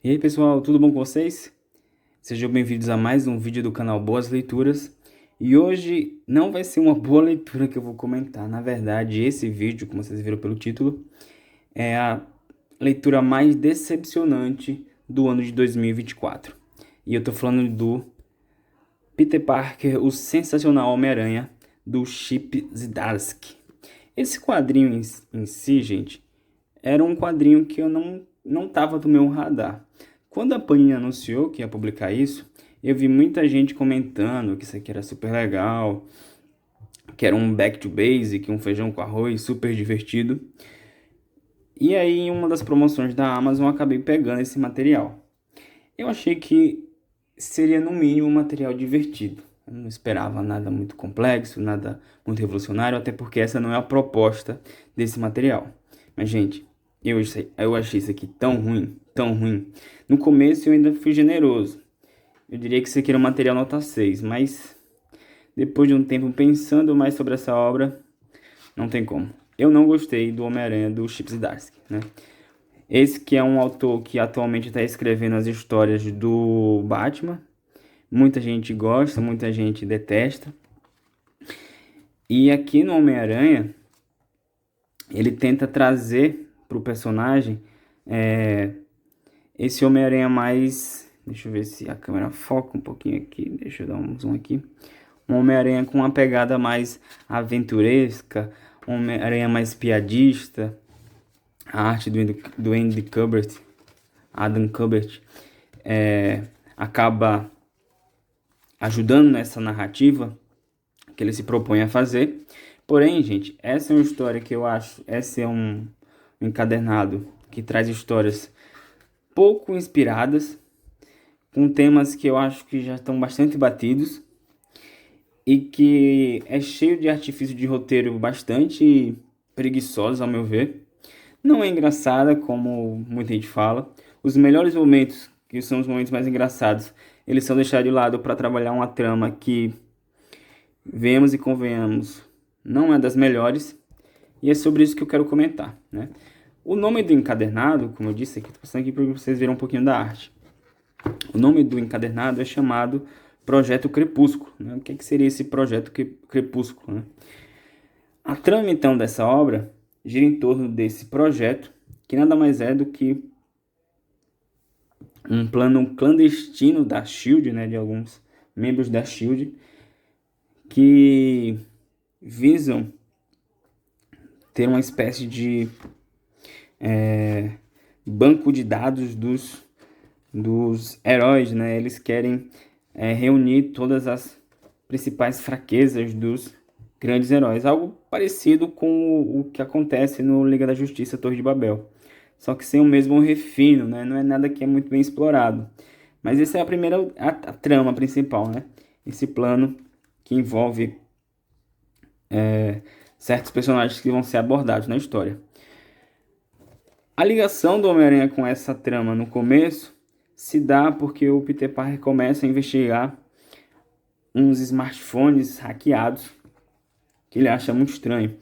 E aí pessoal, tudo bom com vocês? Sejam bem-vindos a mais um vídeo do canal Boas Leituras. E hoje não vai ser uma boa leitura que eu vou comentar. Na verdade, esse vídeo, como vocês viram pelo título, é a leitura mais decepcionante do ano de 2024. E eu tô falando do Peter Parker, o sensacional Homem-Aranha, do Chip Zdarsky. Esse quadrinho em si, gente, era um quadrinho que eu não tava do meu radar. Quando a Panini anunciou que ia publicar isso, eu vi muita gente comentando que isso aqui era super legal, que era um back to basic, um feijão com arroz super divertido. E aí, em uma das promoções da Amazon, eu acabei pegando esse material. Eu achei que seria, no mínimo, um material divertido. Eu não esperava nada muito complexo, nada muito revolucionário, até porque essa não é a proposta desse material. Mas, gente, eu achei isso aqui tão ruim, tão ruim. No começo eu ainda fui generoso. Eu diria que isso aqui era um material nota 6, mas depois de um tempo pensando mais sobre essa obra, não tem como. Eu não gostei do Homem-Aranha do Chip Zdarsky, né? Esse que é um autor que atualmente está escrevendo as histórias do Batman. Muita gente gosta, muita gente detesta. E aqui no Homem-Aranha, ele tenta trazer para o personagem esse Homem-Aranha mais. Deixa eu ver se a câmera foca um pouquinho aqui. Deixa eu dar um zoom aqui. Um Homem-Aranha com uma pegada mais aventuresca, um Homem-Aranha mais piadista. A arte do Andy Kubert, Adam Kubert, acaba ajudando nessa narrativa que ele se propõe a fazer. Porém, gente, essa é uma história que eu acho, esse é um encadernado que traz histórias pouco inspiradas, com temas que eu acho que já estão bastante batidos e que é cheio de artifício de roteiro bastante preguiçosos, ao meu ver. Não é engraçada, como muita gente fala. Os melhores momentos, que são os momentos mais engraçados, eles são deixados de lado para trabalhar uma trama que, venhamos e convenhamos, não é das melhores. E é sobre isso que eu quero comentar, né? O nome do encadernado, como eu disse aqui, estou passando aqui para vocês verem um pouquinho da arte. O nome do encadernado é chamado Projeto Crepúsculo, né? O que seria esse Projeto Crepúsculo, né? A trama, então, dessa obra gira em torno desse projeto, que nada mais é do que um plano clandestino da SHIELD, né, de alguns membros da SHIELD, que visam ter uma espécie de banco de dados dos heróis, né? Eles querem reunir todas as principais fraquezas dos grandes heróis, algo parecido com o que acontece no Liga da Justiça Torre de Babel, só que sem o mesmo refino, né? Não é nada que é muito bem explorado, mas essa é a primeira a trama principal, né? Esse plano que envolve certos personagens que vão ser abordados na história. A ligação do Homem-Aranha com essa trama no começo se dá porque o Peter Parker começa a investigar uns smartphones hackeados que ele acha muito estranho.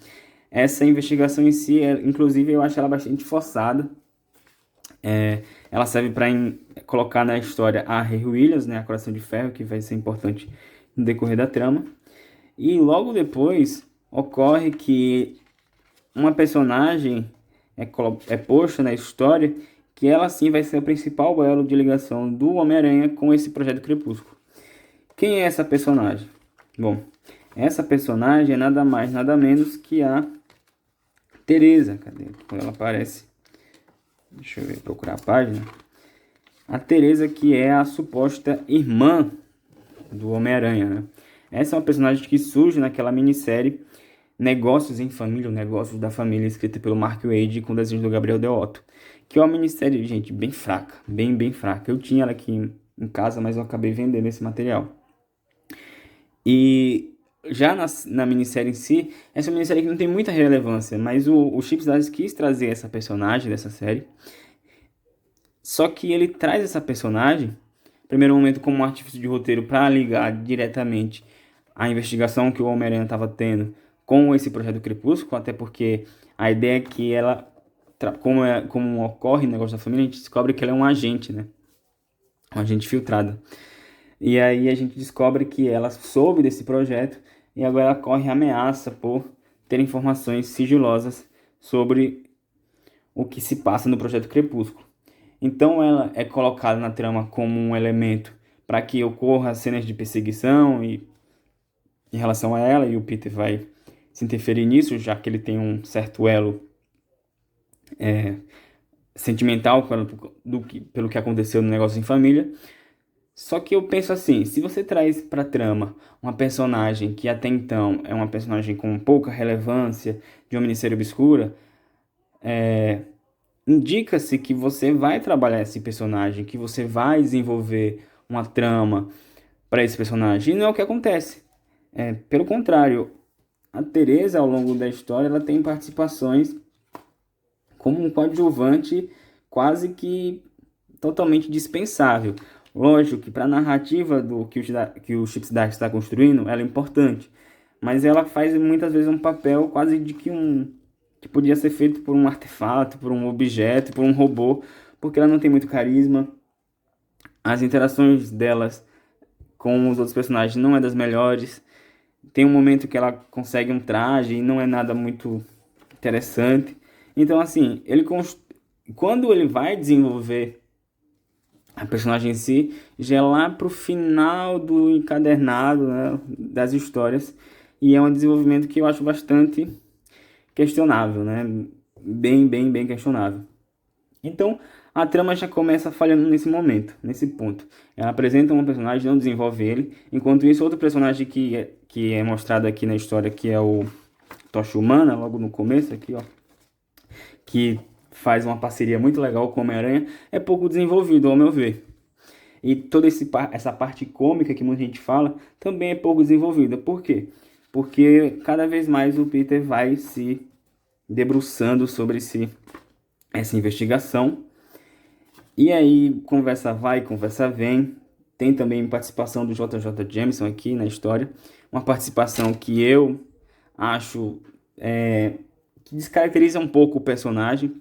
Essa investigação em si, inclusive, eu acho ela bastante forçada. Ela serve para colocar na história a Riri Williams, né, a Coração de Ferro, que vai ser importante no decorrer da trama. E logo depois ocorre que uma personagem é posta na história que ela sim vai ser o principal elo de ligação do Homem-Aranha com esse projeto Crepúsculo. Quem é essa personagem? Bom, essa personagem é nada mais, nada menos que a Teresa. Cadê? Quando ela aparece. Deixa eu ver, procurar a página. A Teresa, que é a suposta irmã do Homem-Aranha, né? Essa é uma personagem que surge naquela minissérie Negócios em Família, o Negócios da Família, escrita pelo Mark Waid com desenhos do Gabriel Deoto, que é uma minissérie, gente, bem fraca, bem fraca. Eu tinha ela aqui em casa, mas eu acabei vendendo esse material. E já na minissérie em si, essa minissérie que não tem muita relevância, mas o Chip Zdarsky quis trazer essa personagem dessa série, só que ele traz essa personagem, no primeiro momento, como um artifício de roteiro para ligar diretamente a investigação que o Homem-Aranha estava tendo com esse projeto Crepúsculo, até porque a ideia é que ela como ocorre o negócio da família, a gente descobre que ela é um agente, né? Um agente filtrado. E aí a gente descobre que ela soube desse projeto e agora ela corre ameaça por ter informações sigilosas sobre o que se passa no projeto Crepúsculo. Então ela é colocada na trama como um elemento para que ocorra cenas de perseguição e em relação a ela, e o Peter vai se interferir nisso, já que ele tem um certo elo sentimental pelo que aconteceu no negócio em família. Só que eu penso assim, se você traz pra trama uma personagem que até então é uma personagem com pouca relevância, de uma minissérie obscura, indica-se que você vai trabalhar esse personagem, que você vai desenvolver uma trama para esse personagem. E não é o que acontece. Pelo contrário, a Teresa, ao longo da história, ela tem participações como um coadjuvante quase que totalmente dispensável. Lógico que para a narrativa do que o Chip Zdarsky está construindo, ela é importante, mas ela faz muitas vezes um papel quase de que podia ser feito por um artefato, por um objeto, por um robô, porque ela não tem muito carisma. As interações delas com os outros personagens não é das melhores. Tem um momento que ela consegue um traje e não é nada muito interessante. Então, assim, quando ele vai desenvolver a personagem em si, já é lá pro final do encadernado, né, das histórias. E é um desenvolvimento que eu acho bastante questionável, né? Bem questionável. Então, a trama já começa falhando nesse momento, nesse ponto. Ela apresenta um personagem, não desenvolve ele. Enquanto isso, outro personagem que é mostrado aqui na história, que é o Tocha Humana, logo no começo aqui, ó, que faz uma parceria muito legal com o Homem-Aranha, é pouco desenvolvido, ao meu ver. E toda essa parte cômica que muita gente fala, também é pouco desenvolvida. Por quê? Porque cada vez mais o Peter vai se debruçando sobre essa investigação. E aí, conversa vai, conversa vem. Tem também participação do JJ Jameson aqui na história. Uma participação que eu acho que descaracteriza um pouco o personagem.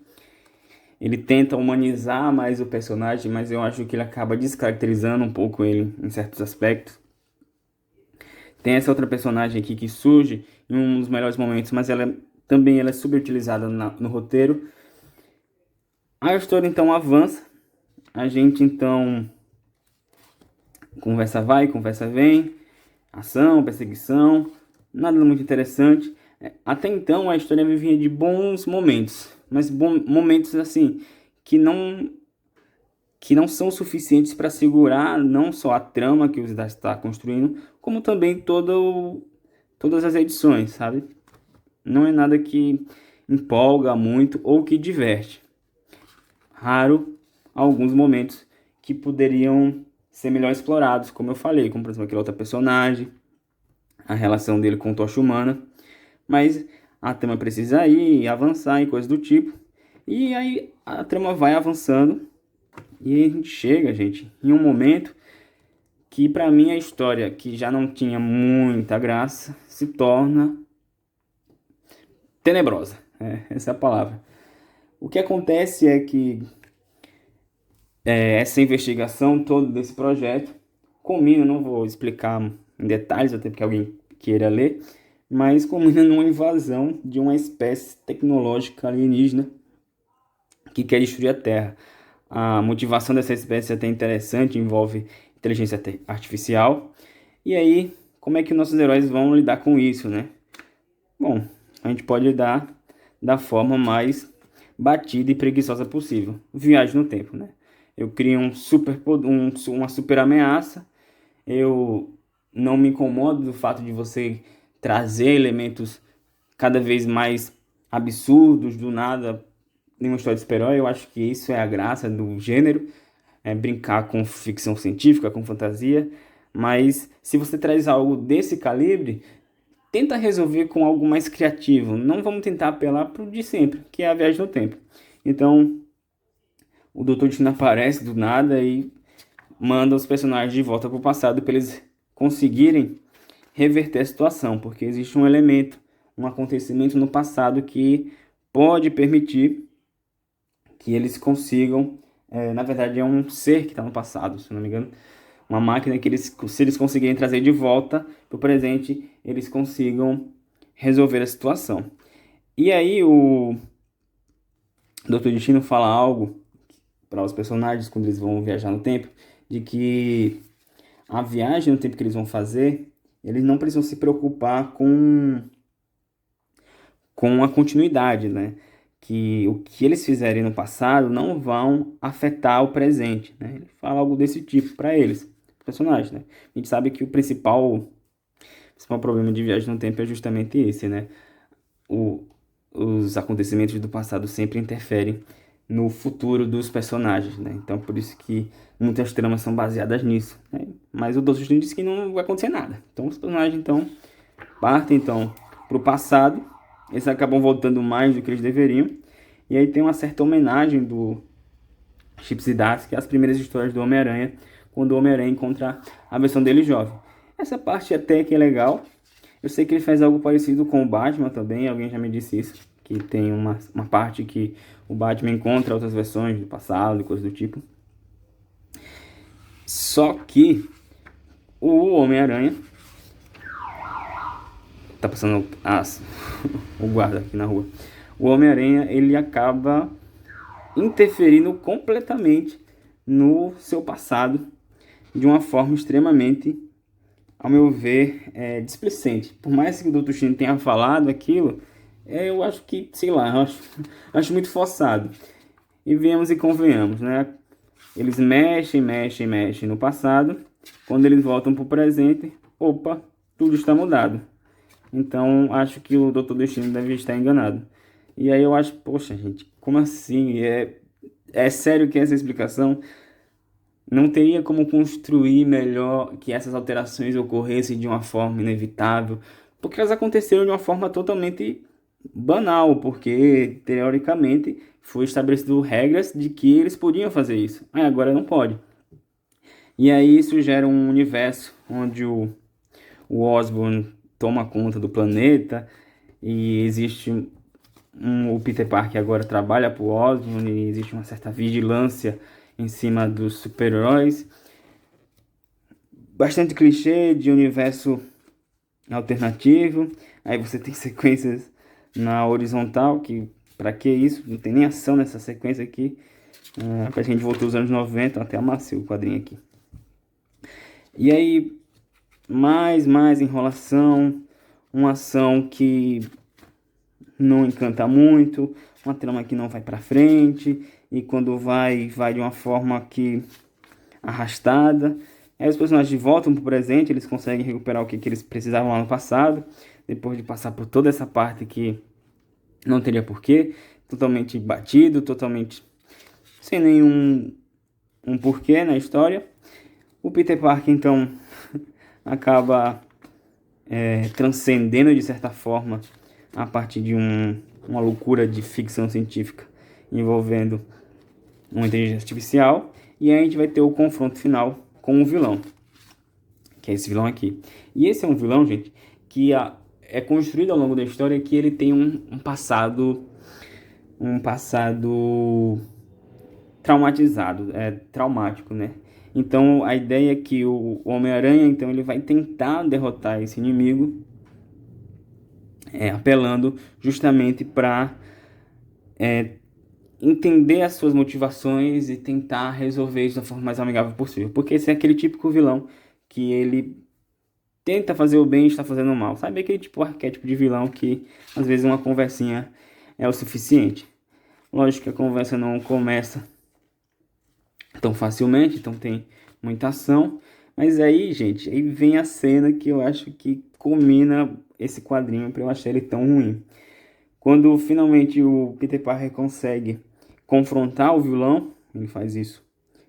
Ele tenta humanizar mais o personagem, mas eu acho que ele acaba descaracterizando um pouco ele em certos aspectos. Tem essa outra personagem aqui que surge em um dos melhores momentos, mas também ela é subutilizada no roteiro. A história então avança. A gente então conversa vai, conversa vem, ação, perseguição, nada muito interessante. Até então a história vivia de bons momentos, mas momentos assim que não são suficientes para segurar não só a trama que o Zdarsky está construindo, como também todas as edições, sabe? Não é nada que empolga muito ou que diverte. Raro alguns momentos que poderiam ser melhor explorados, como eu falei, como por exemplo aquele outro personagem, a relação dele com o Tocha Humana, mas a trama precisa ir, avançar e coisas do tipo, e aí a trama vai avançando, e aí a gente chega, gente, em um momento que pra mim a história, que já não tinha muita graça, se torna tenebrosa, essa é a palavra. O que acontece é que essa investigação toda desse projeto culmina, não vou explicar em detalhes, até porque alguém queira ler, mas culmina numa invasão de uma espécie tecnológica alienígena que quer destruir a Terra. A motivação dessa espécie é até interessante, envolve inteligência artificial. E aí, como é que nossos heróis vão lidar com isso, né? Bom, a gente pode lidar da forma mais batida e preguiçosa possível. Viagem no tempo, né? Eu crio uma super ameaça. Eu não me incomodo do fato de você trazer elementos cada vez mais absurdos do nada em uma história de super-herói. Eu acho que isso é a graça do gênero, brincar com ficção científica, com fantasia. Mas se você traz algo desse calibre, tenta resolver com algo mais criativo. Não vamos tentar apelar para o de sempre, que é a viagem no tempo. Então, o Doutor Destino aparece do nada e manda os personagens de volta para o passado para eles conseguirem reverter a situação, porque existe um elemento, um acontecimento no passado que pode permitir que eles consigam, na verdade é um ser que está no passado, se não me engano, uma máquina que eles, se eles conseguirem trazer de volta para o presente, eles consigam resolver a situação. E aí o Dr. Destino fala algo para os personagens quando eles vão viajar no tempo, de que a viagem no tempo que eles vão fazer, eles não precisam se preocupar com a continuidade, né? Que o que eles fizerem no passado não vão afetar o presente, né? Ele fala algo desse tipo para eles, personagens, né? A gente sabe que o principal problema de viagem no tempo é justamente esse, né? Os acontecimentos do passado sempre interferem no futuro dos personagens, né? Então, por isso que muitas tramas são baseadas nisso, né? Mas o Doutor Estranho disse que não vai acontecer nada. Então, os personagens, então, partem, então, pro passado. Eles acabam voltando mais do que eles deveriam. E aí tem uma certa homenagem do Chip Zdarsky às primeiras histórias do Homem-Aranha, quando o Homem-Aranha encontra a versão dele jovem. Essa parte até que é legal. Eu sei que ele faz algo parecido com o Batman também, alguém já me disse isso, que tem uma parte que o Batman encontra outras versões do passado e coisas do tipo. Só que o Homem-Aranha tá passando o guarda aqui na rua. O Homem-Aranha, ele acaba interferindo completamente no seu passado de uma forma extremamente, ao meu ver, displicente. Por mais que o Dr. Stone tenha falado aquilo, eu acho que, sei lá, eu acho muito forçado. E venhamos e convenhamos, né? Eles mexem no passado. Quando eles voltam para o presente, opa, tudo está mudado. Então, acho que o Dr. Destino deve estar enganado. E aí eu acho, poxa, gente, como assim? É sério que essa explicação não teria como construir melhor que essas alterações ocorressem de uma forma inevitável? Porque elas aconteceram de uma forma totalmente banal, porque teoricamente foi estabelecido regras de que eles podiam fazer isso. Agora não pode. E aí isso gera um universo onde o Osborn toma conta do planeta e existe o Peter Parker agora trabalha para o Osborn e existe uma certa vigilância em cima dos super-heróis. Bastante clichê de universo alternativo. Aí você tem sequências na horizontal, que pra que isso? Não tem nem ação nessa sequência aqui. Parece que a gente voltou os anos 90, até amassei o quadrinho aqui. E aí, mais enrolação, uma ação que não encanta muito, uma trama que não vai pra frente, e quando vai de uma forma que arrastada. Aí os personagens voltam pro presente, eles conseguem recuperar o que eles precisavam lá no passado, depois de passar por toda essa parte que não teria porquê, totalmente batido, totalmente sem nenhum porquê na história. O Peter Parker, então, acaba transcendendo de certa forma a partir de uma loucura de ficção científica envolvendo uma inteligência artificial, e aí a gente vai ter o confronto final com o vilão, que é esse vilão aqui. E esse é um vilão, gente, que é construído ao longo da história, que ele tem um passado traumatizado, traumático, né? Então a ideia é que o Homem-Aranha, então, ele vai tentar derrotar esse inimigo, apelando justamente para entender as suas motivações e tentar resolver isso da forma mais amigável possível. Porque esse é aquele típico vilão que ele tenta fazer o bem e está fazendo o mal. Sabe aquele tipo arquétipo de vilão que às vezes uma conversinha é o suficiente. Lógico que a conversa não começa tão facilmente, então tem muita ação. Mas aí, gente, aí vem a cena que eu acho que culmina esse quadrinho para eu achar ele tão ruim. Quando finalmente o Peter Parker consegue confrontar o vilão, ele faz isso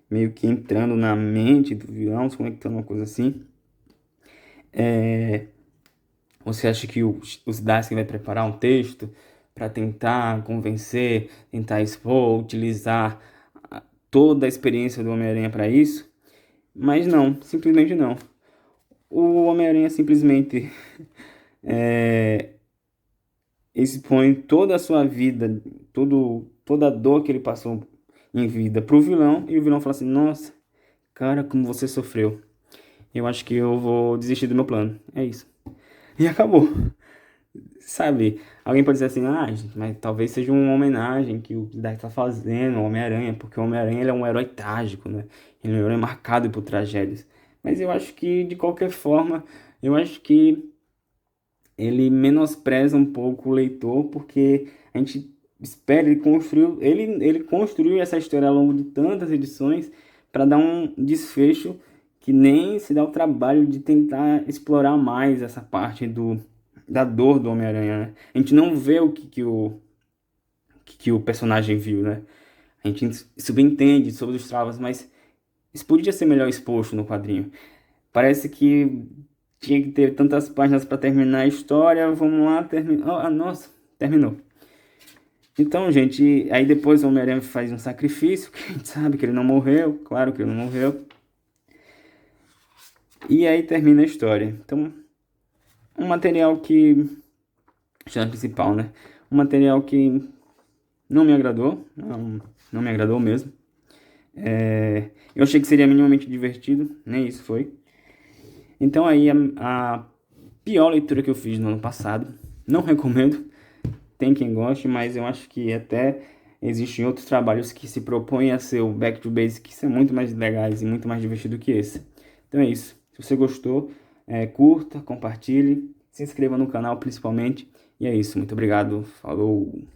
meio que entrando na mente do vilão, se conectando uma coisa assim. Você acha que o Zdarsky vai preparar um texto para tentar convencer, tentar expor, utilizar toda a experiência do Homem-Aranha para isso? Mas não, simplesmente não. O Homem-Aranha simplesmente expõe toda a sua vida, todo toda a dor que ele passou em vida pro vilão, e o vilão fala assim, nossa, cara, como você sofreu. Eu acho que eu vou desistir do meu plano. É isso. E acabou. Sabe? Alguém pode dizer assim, ah, gente, mas talvez seja uma homenagem que o Dark tá fazendo ao Homem-Aranha, porque o Homem-Aranha ele é um herói trágico, né? Ele é um herói marcado por tragédias. Mas eu acho que, de qualquer forma, eu acho que ele menospreza um pouco o leitor, porque a gente espera, ele construiu essa história ao longo de tantas edições para dar um desfecho que nem se dá o trabalho de tentar explorar mais essa parte da dor do Homem-Aranha, né? A gente não vê o que o personagem viu, né? A gente subentende sobre os traumas, mas isso podia ser melhor exposto no quadrinho. Parece que tinha que ter tantas páginas para terminar a história. Vamos lá, terminou. Ah, nossa, terminou. Então, gente, aí depois o Homem-Aranha faz um sacrifício, que a gente sabe que ele não morreu, claro que ele não morreu. E aí termina a história. Então, um material que... História principal, né? Um material que não me agradou, não me agradou mesmo. Eu achei que seria minimamente divertido, nem isso foi. Então aí a pior leitura que eu fiz no ano passado, não recomendo, tem quem goste, mas eu acho que até existem outros trabalhos que se propõem a ser o Back to Basics, que são muito mais legais e muito mais divertido que esse. Então é isso. Se você gostou, curta, compartilhe, se inscreva no canal principalmente. E é isso. Muito obrigado. Falou!